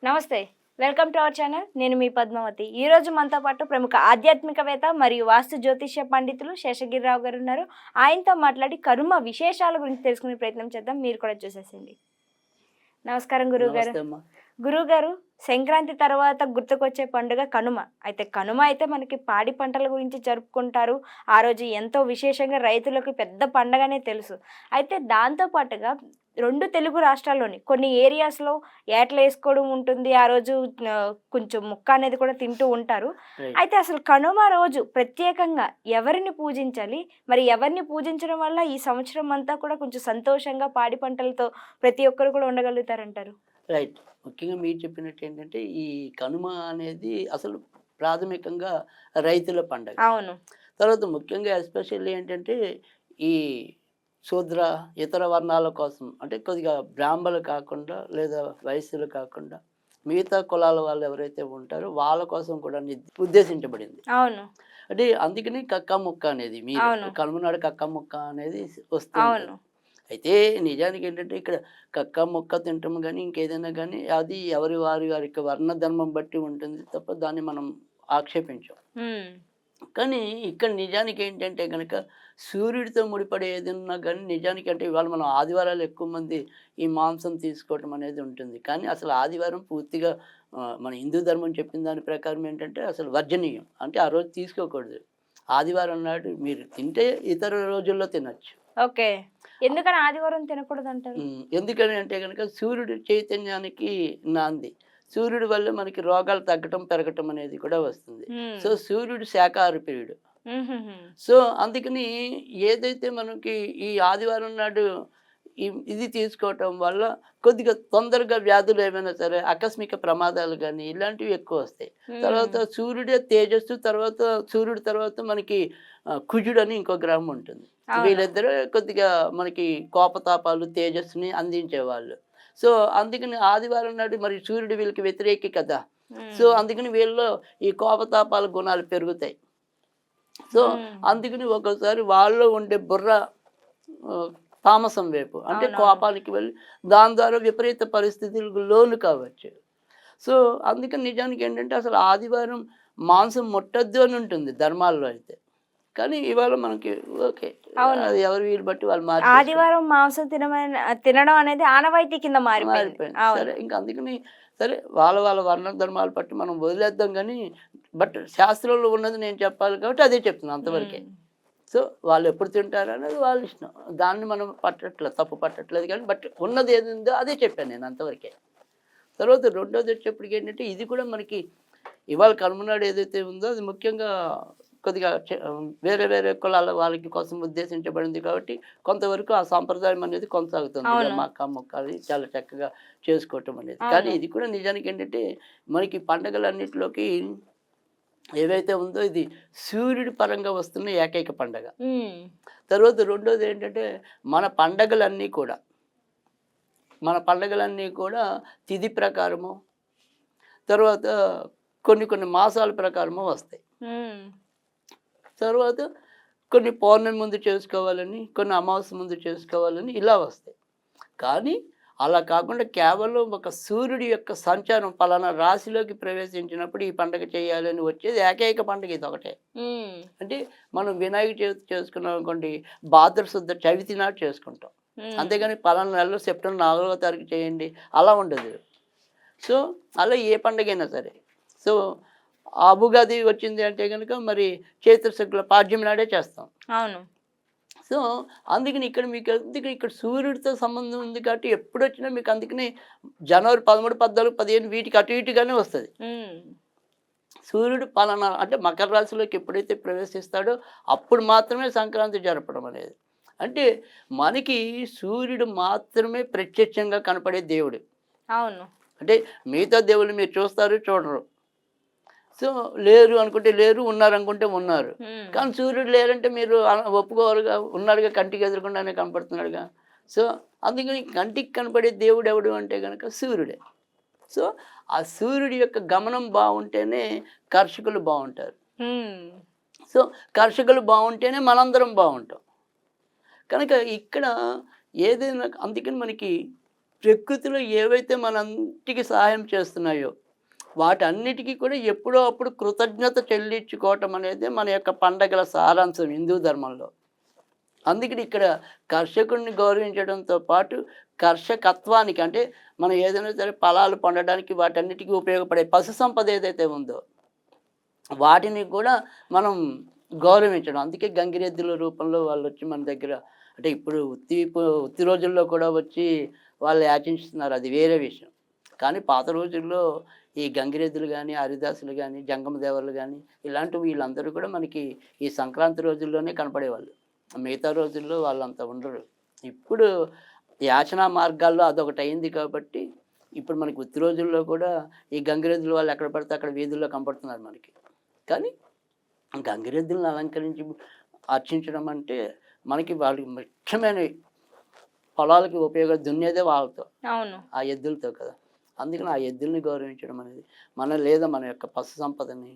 నమస్తే. Welcome to our channel. నేను మీ పద్మావతి. ఈరోజు మనతో పాటు ప్రముఖ ఆధ్యాత్మికవేత్త మరియు వాస్తు జ్యోతిష్య పండితులు శేషగిరిరావు గారు ఉన్నారు. ఆయనతో మాట్లాడి కర్మ విశేషాల గురించి తెలుసుకునే ప్రయత్నం చేద్దాం. మీరు కూడా చూసేసేయండి. నమస్కారం గురువుగారు. నమస్తే అమ్మా. గురువుగారు, సంక్రాంతి తర్వాత గుర్తుకొచ్చే పండుగ కనుమ. అయితే కనుమ అయితే మనకి పాడి పంటల గురించి జరుపుకుంటారు. ఆ రోజు ఎంతో విశేషంగా రైతులకు పెద్ద పండగనే తెలుసు. అయితే దాంతో పాటుగా 2 తెలుగు రాష్ట్రాల్లోని కొన్ని ఏరియాస్‌లో ఏటలేసుకోవడం ఉంటుంది. ఆ రోజు కొంచెం ముక్క అనేది కూడా తింటూ ఉంటారు. రైట్. అయితే అసలు కనుమ రోజు ప్రత్యేకంగా ఎవరిని పూజించాలి? మరి ఎవరిని పూజించడం వల్ల ఈ సంవత్సరం అంతా కూడా కొంచెం సంతోషంగా పాడి పంటలతో ప్రతి ఒక్కరు కూడా ఉండగలుగుతారంటారు? రైట్. ముఖ్యంగా మీరు చెప్పినట్టు ఏంటంటే, ఈ కనుమ అనేది అసలు ప్రాథమికంగా రైతుల పండగ. అవును. తర్వాత ముఖ్యంగా ఎస్పెషల్లీ ఏంటంటే, ఈ శూద్ర, ఇతర వర్ణాల కోసం అంటే కొద్దిగా బ్రాహ్మణులు కాకుండా లేదా వైశ్యులు కాకుండా మిగతా కులాల వాళ్ళు ఎవరైతే ఉంటారో వాళ్ళ కోసం కూడా ఉద్దేశించబడింది. అవును. అంటే అందుకని కక్క ముక్క అనేది మీరు అవును. కనుమ నాడు కక్క ముక్క అనేది వస్తుంది. అవును. అయితే నిజానికి ఏంటంటే ఇక్కడ కక్క ముక్క తింటాం కానీ ఇంకేదైనా కానీ అది ఎవరి వారి యొక్క వర్ణ ధర్మం బట్టి ఉంటుంది తప్ప దాన్ని మనం ఆక్షేపించాం. హ్మ్. కానీ ఇక్కడ నిజానికి ఏంటంటే కనుక సూర్యుడితో ముడిపడే ఏదన్నా కానీ నిజానికి అంటే ఇవాళ మనం ఆదివారాలు ఎక్కువ మంది ఈ మాంసం తీసుకోవటం అనేది ఉంటుంది. కానీ అసలు ఆదివారం పూర్తిగా మన హిందూ ధర్మం చెప్పిన దాని ప్రకారం ఏంటంటే అసలు వర్జనీయం. అంటే ఆ రోజు తీసుకోకూడదు. ఆదివారం నాడు మీరు తింటే ఇతర రోజుల్లో తినొచ్చు. ఓకే. ఎందుకని ఆదివారం తినకూడదంటారు? ఎందుకని అంటే గనక సూర్యుడి చైతన్యానికి నాంది. సూర్యుడి వల్ల మనకి రోగాలు తగ్గటం, పెరగటం అనేది కూడా వస్తుంది. హ్మ్. సో, సూర్యుడు శాకాహార ప్రియుడు. హుహుహు. సో, అందుకని ఏదైతే మనకి ఈ ఆదివారం నాడు ఇది తీసుకోవటం వల్ల కొద్దిగా తొందరగా వ్యాధులు ఏమైనా సరే ఆకస్మిక ప్రమాదాలు గానీ ఇలాంటివి ఎక్కువొస్తాయి. తర్వాత హ్మ్. సూర్యుడే తేజస్సు, తర్వాత సూర్యుడి తర్వాత మనకి కుజుడని ఇంకో గ్రహం ఉంటుంది. అవును. వీళ్ళిద్దరే కొద్దిగా మనకి కోపతాపాలు, తేజస్సుని అందించేవాళ్ళు. సో, అందుకని ఆదివారం నాడు మరి సూర్యుడు వీళ్ళకి వ్యతిరేకి కదా! సో, హ్మ్. అందుకని వీళ్ళలో ఈ కోపతాపాల గుణాలు పెరుగుతాయి. సో, హ్మ్. అందుకని ఒక్కోసారి వాళ్ళలో ఉండే బుర్ర ఆహ్, తామసం వైపు అంటే అవునవును. కోపానికి వెళ్ళి దాని ద్వారా విపరీత పరిస్థితులకు లోను కావచ్చు. సో, అందుకని నిజానికి ఏంటంటే అసలు ఆదివారం మాంసం ముట్టొద్దు అని ఉంటుంది ధర్మాల్లో అయితే. కానీ ఇవాళ మనకి ఓకే. అవును. అది ఎవరి వీలు బట్టి వాళ్ళు మార్చేసుకుంటారు. ఆదివారం మాంసం తినడం అనేది ఆనవాయితీ కింద మారిపోయింది. మారిపోయింది. అవును. సరే ఇంక అందుకని సరే వాళ్ళ వర్ణ ధర్మాలు బట్టి మనం వదిలేద్దాం గానీ, బట్ శాస్త్రంలో ఉన్నది నేను చెప్పాలి కాబట్టి అదే చెప్తున్నా అంతవరకే. హ్మ్. సో, వాళ్ళు ఎప్పుడు తింటారు అనేది వాళ్ళ ఇష్టం. దాన్ని మనం తప్పు పట్టట్లేదు కానీ, బట్ ఉన్నది ఏది ఉందో అదే చెప్పాను నేను అంతవరకే. తర్వాత రెండోది వచ్చేప్పటికి ఏంటంటే, ఇది కూడా మనకి ఇవాళ కనుమనాడు ఏదైతే ఉందో అది ముఖ్యంగా కొద్దిగా వేరే వేరే కులాల వాళ్ళకి కోసం ఉద్దేశించబడింది కాబట్టి కొంతవరకు ఆ సాంప్రదాయం అనేది కొనసాగుతుంది. అవును. మక్క ముక్క అది చాలా చక్కగా చేసుకోవటం అనేది. కానీ అవును. ఇది కూడా నిజానికి ఏంటంటే మనకి పండగలన్నిటిలోకి ఏవైతే ఉందో ఇది సూర్యుడి పరంగా వస్తున్న ఏకైక పండగ. హ్మ్. తర్వాత రెండోది ఏంటంటే మన పండగలన్నీ కూడా తిథి ప్రకారము, తర్వాత కొన్ని కొన్ని మాసాల ప్రకారము వస్తాయి. హ్మ్. తర్వాత కొన్ని పౌర్ణమి ముందు చేసుకోవాలని, కొన్ని అమావాస్య ముందు చేసుకోవాలని ఇలా వస్తాయి. కానీ అలా కాకుండా కేవలం ఒక సూర్యుడి యొక్క సంచారం పలానా రాశిలోకి ప్రవేశించినప్పుడు ఈ పండగ చేయాలని వచ్చేది ఏకైక పండగ ఇదొకటే. హ్మ్. అంటే మనం వినాయక చవితి చేసుకున్నాం అనుకోండి, భాద్ర శుద్ధ చవితి నాడు చేసుకుంటాం. హ్మ్. అంతేగాని పలానా నెలలో సెప్టెంబర్ 4వ తారీఖు చేయండి అలా ఉండదు. సో, అలా ఏ పండగైనా సరే. సో, ఆ ఉగాది వచ్చింది అంటే గనుక మరి చైత్ర శుక్ల పాడ్యమి నాడే చేస్తాం. అవును. సో, అందుకని ఇక్కడ సూర్యుడితో సంబంధం ఉంది కాబట్టి ఎప్పుడొచ్చినా మీకు అందుకని జనవరి 13, 14, 15 వీటికి అటు ఇటుగానే వస్తది. హ్మ్. సూర్యుడు పలానా అంటే మకర రాశిలోకి ఎప్పుడైతే ప్రవేశిస్తాడో అప్పుడు మాత్రమే సంక్రాంతి జరపడం అనేది. అంటే మనకి సూర్యుడు మాత్రమే ప్రత్యక్షంగా కనపడే దేవుడు. అవును. అంటే మిగతా దేవుళ్ళు మీరు చూస్తారు, చూడరు. సో, లేరు అనుకుంటే లేరు, ఉన్నారనుకుంటే ఉన్నారు. హ్మ్. కానీ సూర్యుడు లేరంటే మీరు ఒప్పుకోవాలిగా, ఉన్నాడుగా కంటికి ఎదురకుండానే కనపడుతున్నాడుగా. సో, అందుకని కంటికి కనపడే దేవుడు ఎవడు అంటే గనక సూర్యుడే. సో, ఆ సూర్యుడి యొక్క గమనం బావుంటేనే కర్షకులు బావుంటారు. హ్మ్. సో, కర్షకులు బావుంటేనే మనందరం బావుంటాం. కనుక ఇక్కడ ఏదైనా అందుకని మనకి ప్రకృతిలో ఏవైతే మనంటికి సహాయం చేస్తున్నాయో వాటన్నిటికీ కూడా ఎప్పుడో అప్పుడు కృతజ్ఞత చెల్లించుకోవటం అనేది మన యొక్క పండగల సారాంశం హిందూ ధర్మంలో. అందుకని ఇక్కడ కర్షకుడిని గౌరవించడంతో పాటు కర్షకత్వానికి అంటే మనం ఏదైనా సరే ఫలాలు పొందడానికి వాటన్నిటికీ ఉపయోగపడే పశు సంపద ఏదైతే ఉందో వాటిని కూడా మనం గౌరవించడం. అందుకే గంగిరెద్దుల రూపంలో వాళ్ళు వచ్చి మన దగ్గర అంటే ఇప్పుడు ఉత్తి రోజుల్లో కూడా వచ్చి వాళ్ళు యాచించుతున్నారు, అది వేరే విషయం. కానీ పాత రోజుల్లో ఈ గంగిరెద్దులు కానీ హరిదాసులు కానీ జంగమ దేవర్లు కానీ ఇలాంటి వీళ్ళందరూ కూడా మనకి ఈ సంక్రాంతి రోజుల్లోనే కనపడేవాళ్ళు. మిగతా రోజుల్లో వాళ్ళంత ఉండరు. ఇప్పుడు యాచనా మార్గాల్లో అదొకటి అయింది కాబట్టి ఇప్పుడు మనకి ఉత్తి రోజుల్లో కూడా ఈ గంగిరెద్దులు వాళ్ళు ఎక్కడ పడితే అక్కడ వీధుల్లో కనపడుతున్నారు మనకి. కానీ గంగిరెద్దులను అలంకరించి అర్చించడం అంటే మనకి వాళ్ళకి ముఖ్యమైన పొలాలకి ఉపయోగం దున్నేదే వాళ్ళతో, అవును. ఆ ఎద్దులతో కదా. అందుకని ఆ ఎద్దుల్ని గౌరవించడం అనేది లేదా మన యొక్క పశు సంపదని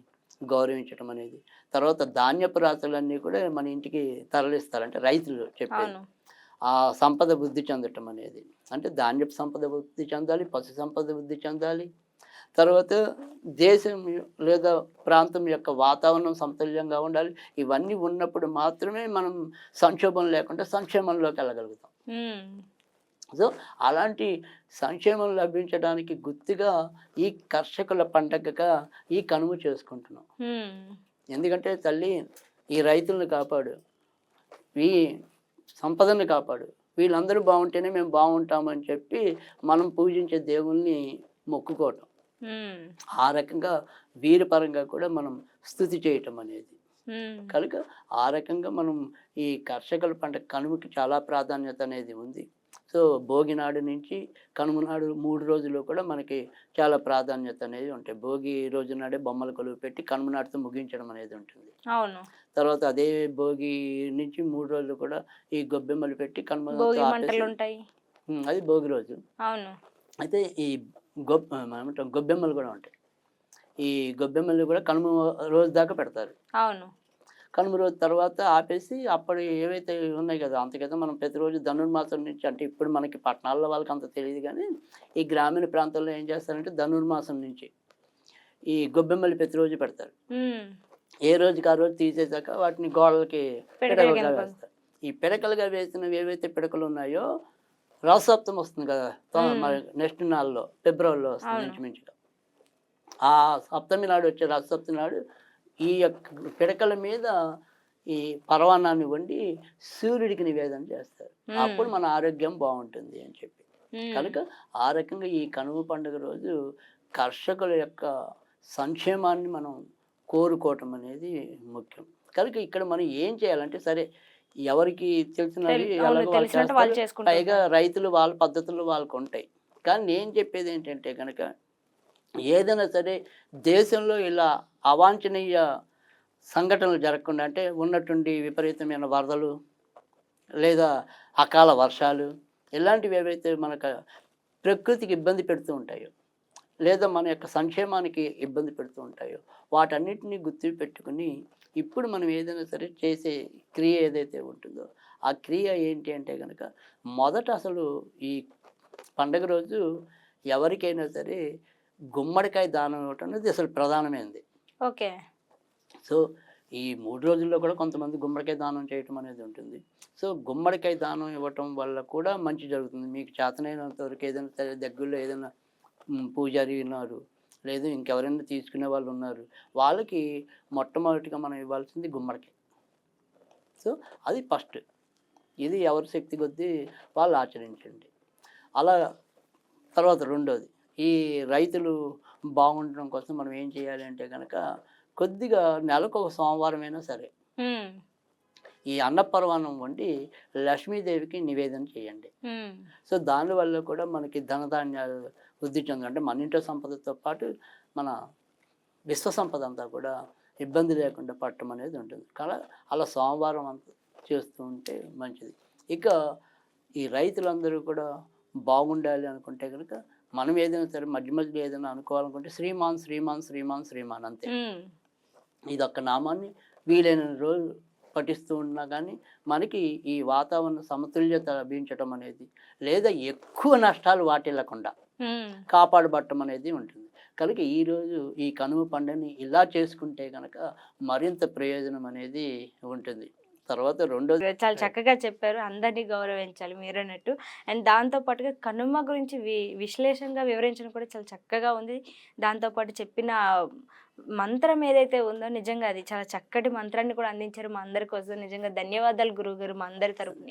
గౌరవించడం అనేది. తర్వాత ధాన్యపు రాసులన్నీ కూడా మన ఇంటికి తరలిస్తారు, అంటే రైతులు చెప్పేది. ఆ సంపద వృద్ధి చెందటం అనేది అంటే ధాన్యపు సంపద వృద్ధి చెందాలి, పశు సంపద వృద్ధి చెందాలి. తర్వాత దేశం లేదా ప్రాంతం యొక్క వాతావరణం సమతుల్యంగా ఉండాలి. ఇవన్నీ ఉన్నప్పుడు మాత్రమే మనం సంక్షోభం లేకుండా సంక్షేమంలోకి వెళ్ళగలుగుతాం. సో అలాంటి సంక్షేమం లభించడానికి గుర్తుగా ఈ కర్షకుల పండగగా ఈ కనుమ చేసుకుంటున్నాం. ఎందుకంటే తల్లి ఈ రైతులను కాపాడు, ఈ సంపదను కాపాడు, వీళ్ళందరూ బాగుంటేనే మేము బాగుంటామని చెప్పి మనం పూజించే దేవుల్ని మొక్కుకోవటం. ఆ రకంగా వీరి పరంగా కూడా మనం స్తుతి చేయటం అనేది. కనుక ఆ రకంగా మనం ఈ కర్షకుల పండుగ కనుమకి చాలా ప్రాధాన్యత అనేది ఉంది. సో భోగి నాడు నుంచి కనుమ నాడు 3 రోజులు కూడా మనకి చాలా ప్రాధాన్యత అనేది ఉంటాయి. భోగి రోజు నాడే బొమ్మల కొలువు పెట్టి కనుమ నాటితో ముగించడం అనేది ఉంటుంది. అవును. తర్వాత అదే భోగి నుంచి 3 రోజులు కూడా ఈ గొబ్బెమ్మలు పెట్టి కనుమ ఉంటాయి. అది భోగి రోజు. అవును. అయితే ఈ ఏమంటాం గొబ్బెమ్మలు కూడా ఉంటాయి. ఈ గొబ్బెమ్మలు కూడా కనుమ రోజు దాకా పెడతారు. అవును. కనుమ రోజు తర్వాత ఆపేసి అప్పుడు ఏవైతే ఉన్నాయి కదా, అంతకైతే మనం ప్రతిరోజు ధనుర్మాసం నుంచి, అంటే ఇప్పుడు మనకి పట్టణాల్లో వాళ్ళకి అంత తెలియదు కానీ ఈ గ్రామీణ ప్రాంతాల్లో ఏం చేస్తారంటే ధనుర్మాసం నుంచి ఈ గొబ్బెమ్మలు ప్రతిరోజు పెడతారు. ఏ రోజుకి ఆ రోజు తీసేసాక వాటిని గోడలకి పిడకలుగా వేస్తారు. ఈ పిడకలుగా వేసినవి ఏవైతే పిడకలు ఉన్నాయో రథసప్తమి వస్తుంది కదా, మరి నెక్స్ట్ నాలుగులో ఫిబ్రవరిలో వస్తుంది ఇంచుమించుగా. ఆ సప్తమి నాడు వచ్చే రథసప్తమి నాడు ఈ యొక్క పిడకల మీద ఈ పరవాన్నాన్ని వండి సూర్యుడికి నివేదన చేస్తారు. అప్పుడు మన ఆరోగ్యం బాగుంటుంది అని చెప్పి. కనుక ఆ రకంగా ఈ కనుమ పండుగ రోజు కర్షకుల యొక్క సంక్షేమాన్ని మనం కోరుకోవటం అనేది ముఖ్యం. కనుక ఇక్కడ మనం ఏం చేయాలంటే సరే ఎవరికి తెలిసినవి పైగా రైతులు వాళ్ళ పద్ధతులు వాళ్ళకు ఉంటాయి. కానీ నేను చెప్పేది ఏంటంటే కనుక ఏదైనా సరే దేశంలో ఇలా అవాంఛనీయ సంఘటనలు జరగకుండా, అంటే ఉన్నటువంటి విపరీతమైన వరదలు లేదా అకాల వర్షాలు ఇలాంటివి ఏవైతే మనకు ప్రకృతికి ఇబ్బంది పెడుతూ ఉంటాయో లేదా మన యొక్క సంక్షేమానికి ఇబ్బంది పెడుతూ ఉంటాయో వాటన్నిటిని గుర్తు పెట్టుకుని ఇప్పుడు మనం ఏదైనా సరే చేసే క్రియ ఏదైతే ఉంటుందో ఆ క్రియ ఏంటి అంటే కనుక మొదట అసలు ఈ పండగ రోజు ఎవరికైనా సరే గుమ్మడికాయ దానం ఇవ్వటం అనేది అసలు ప్రధానమైనది. ఓకే. సో ఈ 3 రోజుల్లో కూడా కొంతమంది గుమ్మడికాయ దానం చేయటం అనేది ఉంటుంది. సో గుమ్మడికాయ దానం ఇవ్వటం వల్ల కూడా మంచి జరుగుతుంది. మీకు చేతనైనంత వరకు ఏదైనా సరే దగ్గరలో ఏదైనా పూజారి ఉన్నారు, లేదు ఇంకెవరైనా తీసుకునే వాళ్ళు ఉన్నారు, వాళ్ళకి మొట్టమొదటిగా మనం ఇవ్వాల్సింది గుమ్మడికాయ. సో అది ఫస్ట్. ఇది ఎవరి శక్తి కొద్దీ వాళ్ళు ఆచరించండి. అలా తర్వాత రెండోది ఈ రైతులు బాగుండడం కోసం మనం ఏం చేయాలి అంటే కనుక కొద్దిగా నెలకు ఒక సోమవారం అయినా సరే ఈ అన్నపరవాన్నం వండి లక్ష్మీదేవికి నివేదన చేయండి. సో దానివల్ల కూడా మనకి ధనధాన్యాలు వృద్ధి చెంది, అంటే మన ఇంట్లో సంపదతో పాటు మన విశ్వ సంపద అంతా కూడా ఇబ్బంది లేకుండా పట్టడం అనేది ఉంటుంది. కానీ అలా సోమవారం అంతా చేస్తూ ఉంటే మంచిది. ఇక ఈ రైతులందరూ కూడా బాగుండాలి అనుకుంటే కనుక మనం ఏదైనా సరే మధ్య మధ్యలో ఏదైనా అనుకోవాలనుకుంటే శ్రీమాన్ శ్రీమాన్ శ్రీమాన్ శ్రీమాన్ అంతే. ఇది ఒక్క నామాన్ని వీలైన రోజు పఠిస్తూ ఉన్నా కానీ మనకి ఈ వాతావరణ సమతుల్యత లభించటం అనేది లేదా ఎక్కువ నష్టాలు వాటిల్లకుండా కాపాడబట్టం అనేది ఉంటుంది. కనుక ఈరోజు ఈ కనుమ పండుగని ఇలా చేసుకుంటే కనుక మరింత ప్రయోజనం అనేది ఉంటుంది. తర్వాత రెండోది చాలా చక్కగా చెప్పారు. అందరినీ గౌరవించాలి మీరన్నట్టు. అండ్ దాంతో పాటుగా కనుమ గురించి విశ్లేషణగా వివరించడం కూడా చాలా చక్కగా ఉంది. దాంతో పాటు చెప్పిన మంత్రం ఏదైతే ఉందో నిజంగా అది చాలా చక్కటి మంత్రాన్ని కూడా అందించారు మా అందరి కోసం. నిజంగా ధన్యవాదాలు గురువుగారు మా అందరి తరపున.